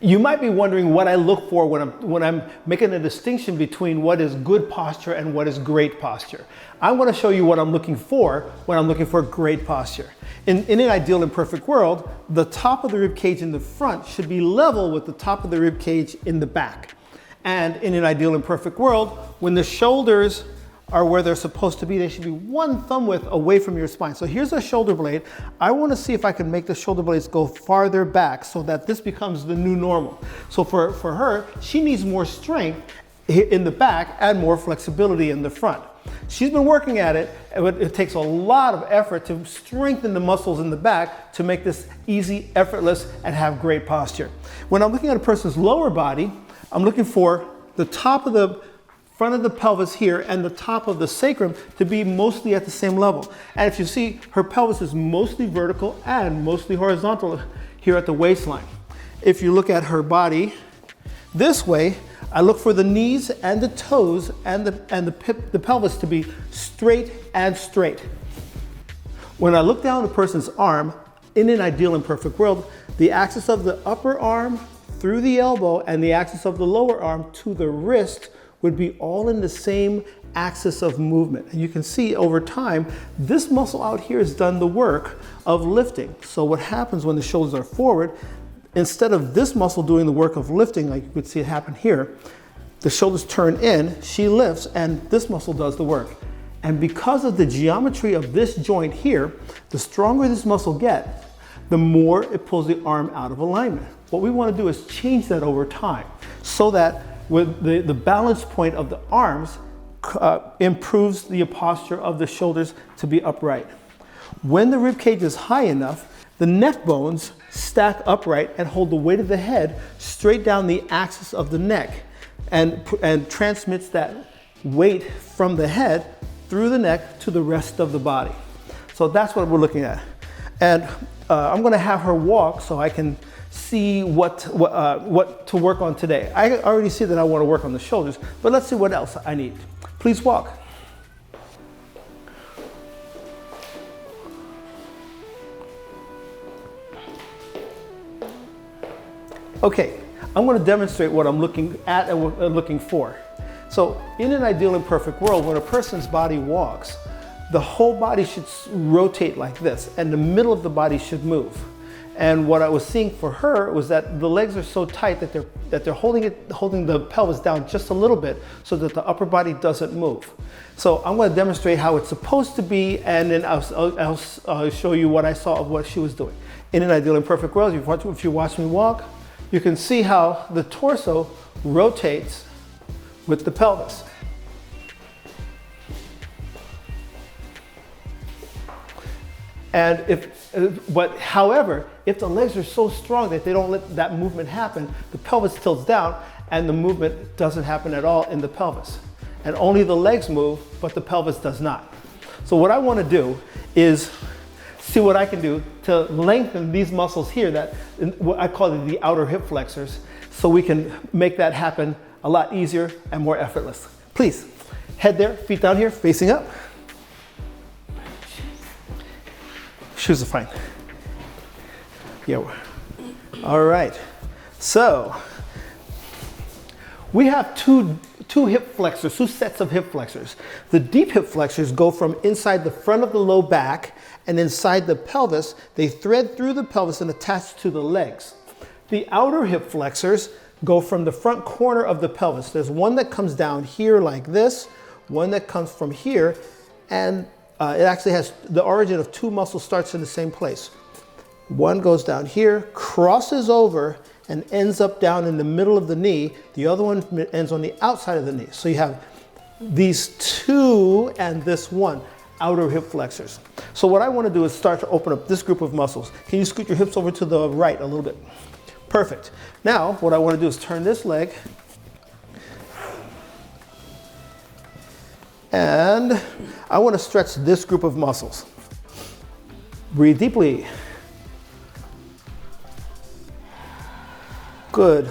You might be wondering what I look for when I'm making a distinction between what is good posture and what is great posture. I'm going to show you what I'm looking for when I'm looking for great posture. In an ideal and perfect world, the top of the rib cage in the front should be level with the top of the rib cage in the back. And in an ideal and perfect world, when the shoulders are where they're supposed to be, they should be 1 thumb width away from your spine. So here's a shoulder blade. I want to see if I can make the shoulder blades go farther back so that this becomes the new normal. So for her, she needs more strength in the back and more flexibility in the front. She's been working at it, but it takes a lot of effort to strengthen the muscles in the back to make this easy, effortless, and have great posture. When I'm looking at a person's lower body, I'm looking for the top of the front of the pelvis here and the top of the sacrum to be mostly at the same level. And if you see, her pelvis is mostly vertical and mostly horizontal here at the waistline. If you look at her body this way, I look for the knees and the toes and the pelvis to be straight and straight. When I look down a person's arm, in an ideal and perfect world, the axis of the upper arm through the elbow and the axis of the lower arm to the wrist would be all in the same axis of movement. And you can see over time, this muscle out here has done the work of lifting. So what happens when the shoulders are forward, instead of this muscle doing the work of lifting, like you could see it happen here, the shoulders turn in, she lifts, and this muscle does the work. And because of the geometry of this joint here, the stronger this muscle gets, the more it pulls the arm out of alignment. What we want to do is change that over time so that with the balance point of the arms improves the posture of the shoulders to be upright. When the rib cage is high enough, the neck bones stack upright and hold the weight of the head straight down the axis of the neck and transmits that weight from the head through the neck to the rest of the body. So that's what we're looking at. And I'm going to have her walk so I can see what to work on today. I already see that I want to work on the shoulders, but let's see what else I need. Please walk. Okay, I'm going to demonstrate what I'm looking at and what I'm looking for. So in an ideal and perfect world, when a person's body walks, the whole body should rotate like this and the middle of the body should move. And what I was seeing for her was that the legs are so tight that they're holding the pelvis down just a little bit so that the upper body doesn't move. So I'm going to demonstrate how it's supposed to be, and then I'll show you what I saw of what she was doing. In an ideal and perfect world, if you watch me walk, you can see how the torso rotates with the pelvis. And however, if the legs are so strong that they don't let that movement happen, the pelvis tilts down and the movement doesn't happen at all in the pelvis. And only the legs move, but the pelvis does not. So what I want to do is see what I can do to lengthen these muscles here, what I call the outer hip flexors, so we can make that happen a lot easier and more effortless. Please, head there, feet down here, facing up. Shoes are fine. Yeah. All right. So we have two hip flexors, 2 sets of hip flexors. The deep hip flexors go from inside the front of the low back and inside the pelvis. They thread through the pelvis and attach to the legs. The outer hip flexors go from the front corner of the pelvis. There's one that comes down here like this, one that comes from here, and it actually has the origin of 2 muscles starts in the same place. One goes down here, crosses over, and ends up down in the middle of the knee. The other one ends on the outside of the knee. So you have these 2 and this one, outer hip flexors. So what I want to do is start to open up this group of muscles. Can you scoot your hips over to the right a little bit? Perfect. Now what I want to do is turn this leg and I want to stretch this group of muscles. Breathe deeply. Good.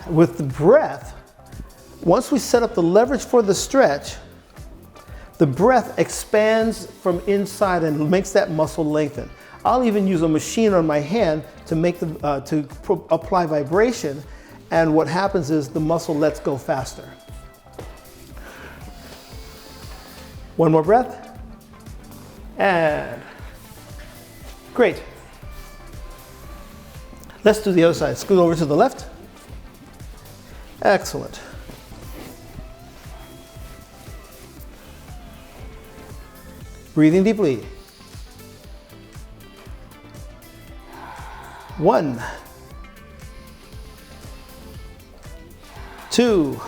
With the breath, once we set up the leverage for the stretch, the breath expands from inside and makes that muscle lengthen. I'll even use a machine on my hand to make apply vibration, and what happens is the muscle lets go faster. One more breath, and great. Let's do the other side. Scoot over to the left. Excellent. Breathing deeply. 1, 2,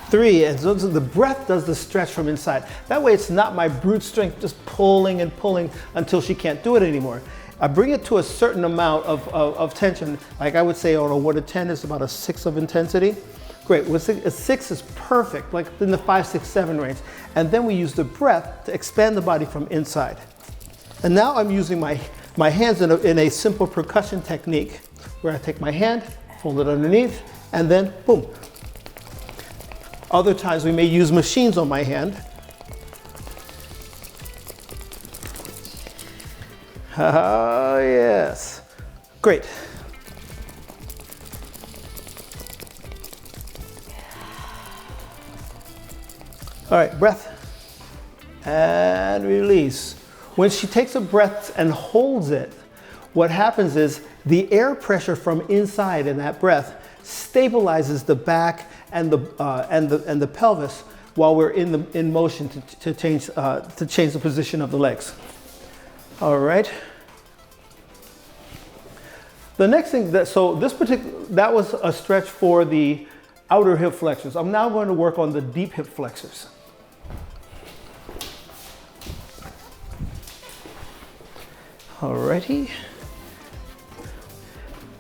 3, and so the breath does the stretch from inside. That way it's not my brute strength just pulling and pulling until she can't do it anymore. I bring it to a certain amount of tension, like I would say on a 1 to 10 is about a 6 of intensity. Great, a 6 is perfect, like in the 5, 6, 7 range. And then we use the breath to expand the body from inside. And now I'm using my hands in a simple percussion technique where I take my hand, fold it underneath, and then boom. Other times we may use machines on my hand. Ah, yes. Great. All right, breath and release. When she takes a breath and holds it, what happens is the air pressure from inside in that breath stabilizes the back and the pelvis while we're in motion to change the position of the legs. All right. The next thing that was a stretch for the outer hip flexors. I'm now going to work on the deep hip flexors. Alrighty.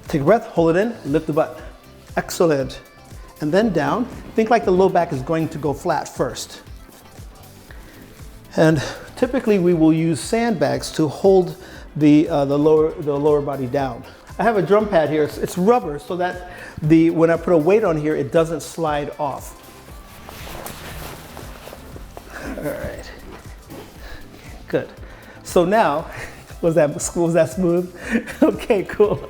Take a breath, hold it in, lift the butt. Excellent. And then down. Think like the low back is going to go flat first. And typically we will use sandbags to hold the lower body down. I have a drum pad here. It's rubber so that when I put a weight on here, it doesn't slide off. All right. Good. So now, was that smooth? Okay, cool.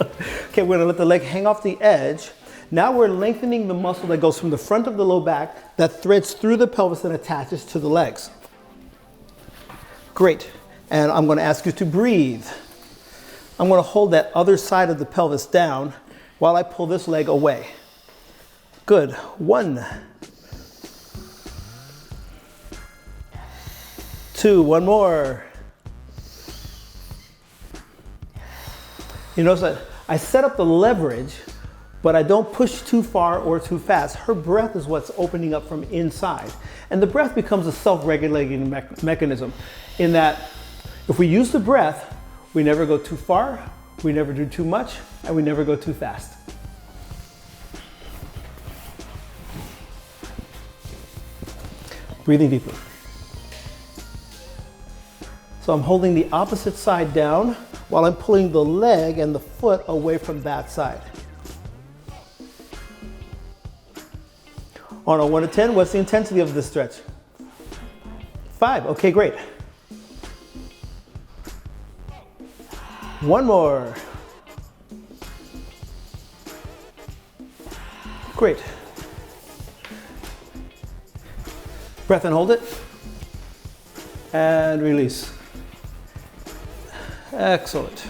Okay, we're gonna let the leg hang off the edge. Now we're lengthening the muscle that goes from the front of the low back that threads through the pelvis and attaches to the legs. Great. And I'm gonna ask you to breathe. I'm gonna hold that other side of the pelvis down while I pull this leg away. Good. 1, 2, one more. You notice that I set up the leverage, but I don't push too far or too fast. Her breath is what's opening up from inside. And the breath becomes a self-regulating mechanism in that if we use the breath, we never go too far, we never do too much, and we never go too fast. Breathing deeply. So I'm holding the opposite side down while I'm pulling the leg and the foot away from that side. On a 1 to 10, what's the intensity of this stretch? 5, okay, great. One more. Great. Breath and hold it. And release. Excellent.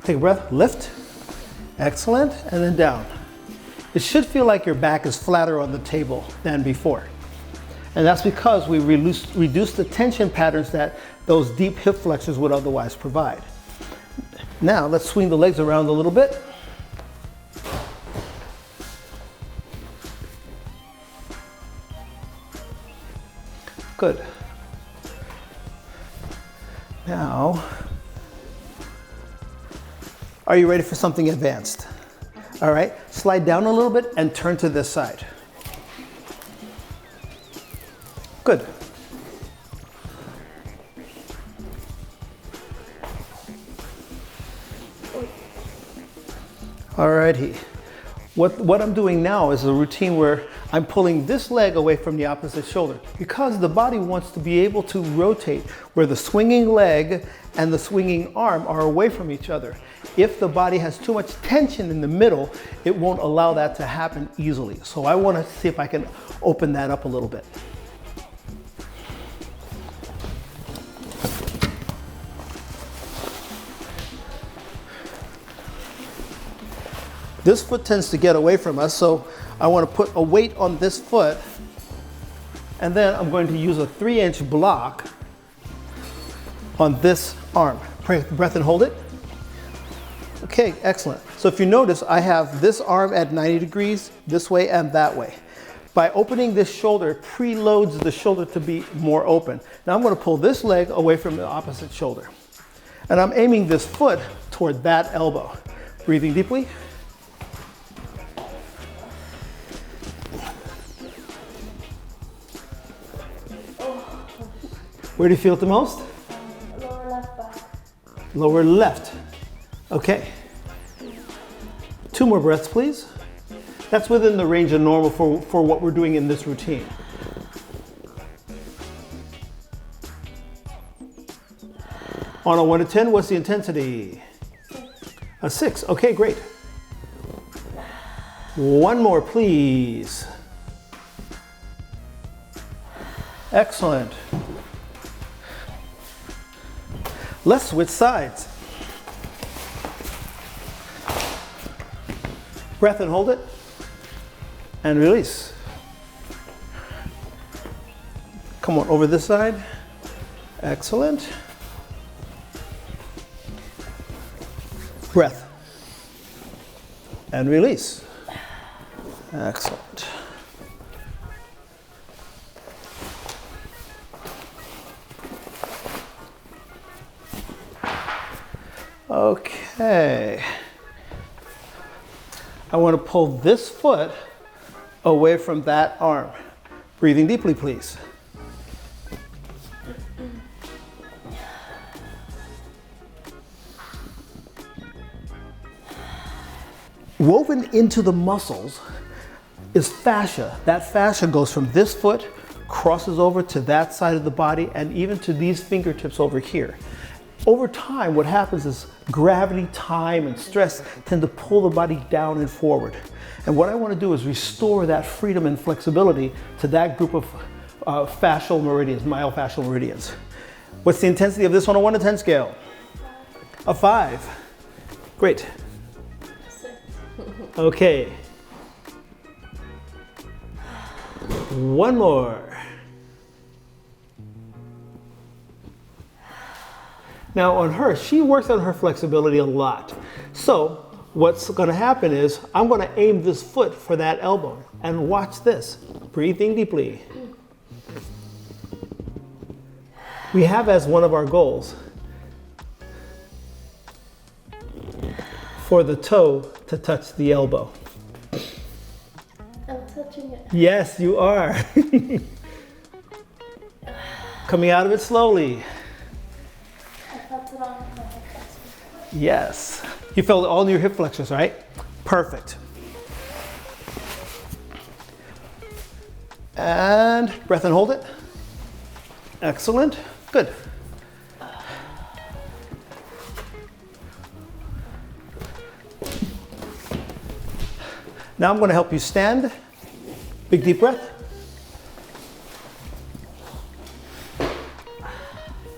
Take a breath, lift. Excellent, and then down. It should feel like your back is flatter on the table than before. And that's because we reduce the tension patterns that those deep hip flexors would otherwise provide. Now let's swing the legs around a little bit. Good. Now, are you ready for something advanced? All right, slide down a little bit and turn to this side. Good. Alrighty. What I'm doing now is a routine where I'm pulling this leg away from the opposite shoulder because the body wants to be able to rotate where the swinging leg and the swinging arm are away from each other. If the body has too much tension in the middle, it won't allow that to happen easily. So I want to see if I can open that up a little bit. This foot tends to get away from us, so I want to put a weight on this foot, and then I'm going to use a 3-inch block on this arm. Take a breath and hold it. Okay, excellent. So if you notice, I have this arm at 90 degrees, this way and that way. By opening this shoulder, it preloads the shoulder to be more open. Now I'm going to pull this leg away from the opposite shoulder. And I'm aiming this foot toward that elbow. Breathing deeply. Where do you feel it the most? Lower left back. Lower left. Okay. 2 more breaths, please. That's within the range of normal for what we're doing in this routine. On a 1 to 10, what's the intensity? 6. A 6. Okay, great. 1 more, please. Excellent. Let's switch sides. Breath and hold it. And release. Come on, over this side. Excellent. Breath. And release. Excellent. Okay. I want to pull this foot away from that arm. Breathing deeply, please. Woven into the muscles is fascia. That fascia goes from this foot, crosses over to that side of the body, and even to these fingertips over here. Over time, what happens is gravity, time, and stress tend to pull the body down and forward. And what I want to do is restore that freedom and flexibility to that group of fascial meridians, myofascial meridians. What's the intensity of this on a 1 to 10 scale? 5. A 5. Great. 6. Okay. 1 more. Now on her, she works on her flexibility a lot. So what's gonna happen is I'm gonna aim this foot for that elbow and watch this. Breathing deeply. We have as one of our goals for the toe to touch the elbow. I'm touching it. Yes, you are. Coming out of it slowly. I felt it on my hip flexors. Yes. You felt it all in your hip flexors, right? Perfect. And breath and hold it. Excellent. Good. Now I'm going to help you stand. Big deep breath.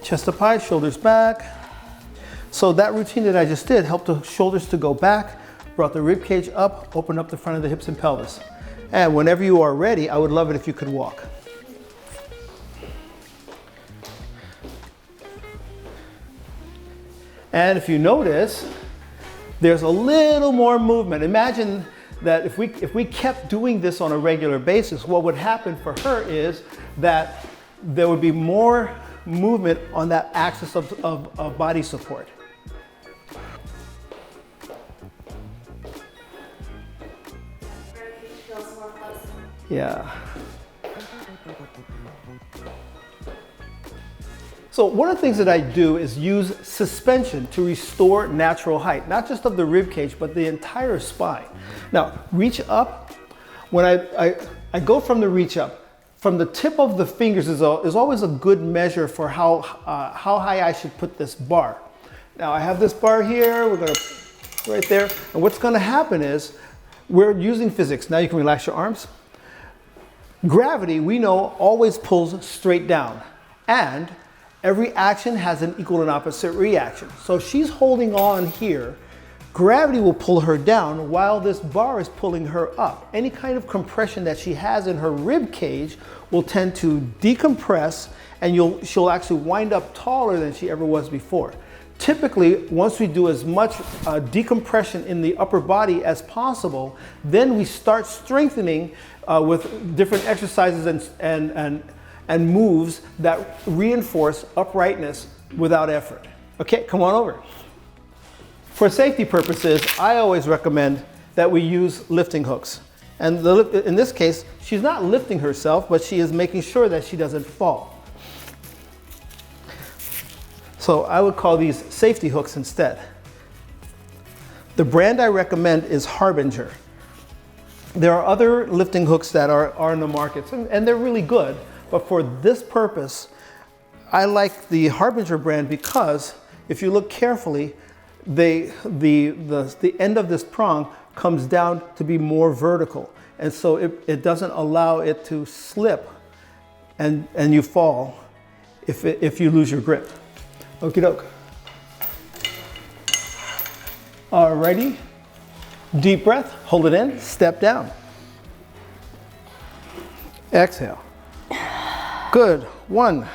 Chest up high, shoulders back. So that routine that I just did helped the shoulders to go back, brought the rib cage up, opened up the front of the hips and pelvis. And whenever you are ready, I would love it if you could walk. And if you notice, there's a little more movement. Imagine that if we kept doing this on a regular basis, what would happen for her is that there would be more movement on that axis of body support. Feels more flexible. Yeah. So one of the things that I do is use suspension to restore natural height, not just of the rib cage, but the entire spine. Now, reach up. When I go from the reach up, from the tip of the fingers is always a good measure for how high I should put this bar. Now I have this bar here, we're gonna, right there, and what's gonna happen is, we're using physics. Now you can relax your arms. Gravity, we know, always pulls straight down, and every action has an equal and opposite reaction. So she's holding on here. Gravity will pull her down while this bar is pulling her up. Any kind of compression that she has in her rib cage will tend to decompress, and she'll actually wind up taller than she ever was before. Typically, once we do as much decompression in the upper body as possible, then we start strengthening with different exercises and moves that reinforce uprightness without effort. Okay, come on over. For safety purposes, I always recommend that we use lifting hooks. And in this case, she's not lifting herself, but she is making sure that she doesn't fall. So I would call these safety hooks instead. The brand I recommend is Harbinger. There are other lifting hooks that are in the market, and they're really good. But for this purpose, I like the Harbinger brand because if you look carefully, the end of this prong comes down to be more vertical. And so it doesn't allow it to slip and you fall if you lose your grip. Okie doke. Alrighty. Deep breath, hold it in, step down. Exhale. Good, 1.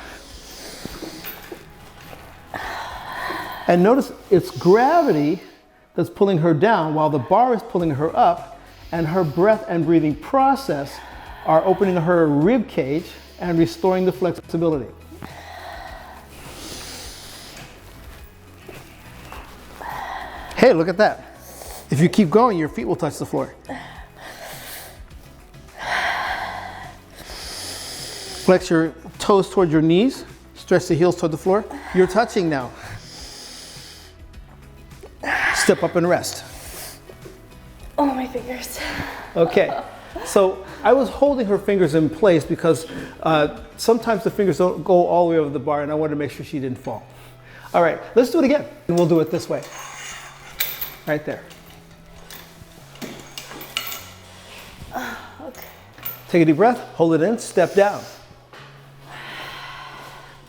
And notice it's gravity that's pulling her down while the bar is pulling her up, and her breath and breathing process are opening her rib cage and restoring the flexibility. Hey, look at that. If you keep going, your feet will touch the floor. Flex your toes toward your knees. Stretch the heels toward the floor. You're touching now. Step up and rest. Oh, my fingers. Okay, so I was holding her fingers in place because sometimes the fingers don't go all the way over the bar, and I wanted to make sure she didn't fall. All right, let's do it again. And we'll do it this way. Right there. Okay. Take a deep breath, hold it in, step down.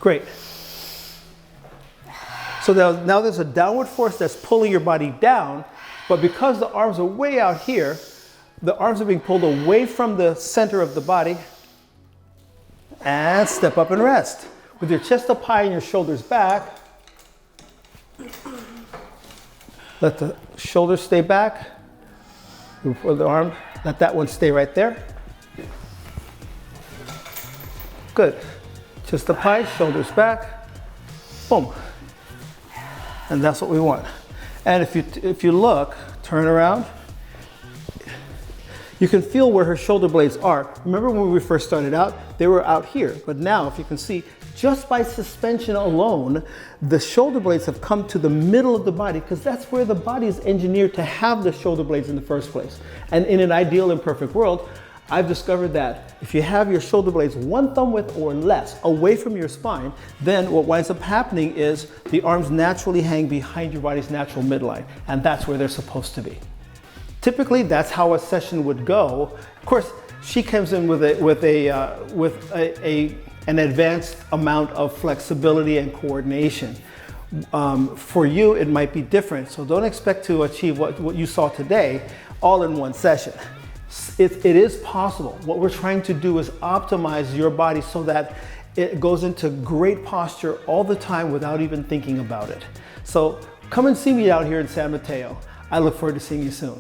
Great. So now there's a downward force that's pulling your body down, but because the arms are way out here, the arms are being pulled away from the center of the body, and step up and rest. With your chest up high and your shoulders back, let the shoulders stay back. Before the arm, let that one stay right there. Good. Chest up high, shoulders back. Boom. And that's what we want. And if you look, turn around, you can feel where her shoulder blades are. Remember when we first started out, they were out here. But now, if you can see, just by suspension alone, the shoulder blades have come to the middle of the body because that's where the body is engineered to have the shoulder blades in the first place. And in an ideal and perfect world, I've discovered that if you have your shoulder blades 1 thumb width or less away from your spine, then what winds up happening is the arms naturally hang behind your body's natural midline, and that's where they're supposed to be. Typically, that's how a session would go. Of course, she comes in with an advanced amount of flexibility and coordination. For you, it might be different, so don't expect to achieve what you saw today all in one session. It is possible. What we're trying to do is optimize your body so that it goes into great posture all the time without even thinking about it. So come and see me out here in San Mateo. I look forward to seeing you soon.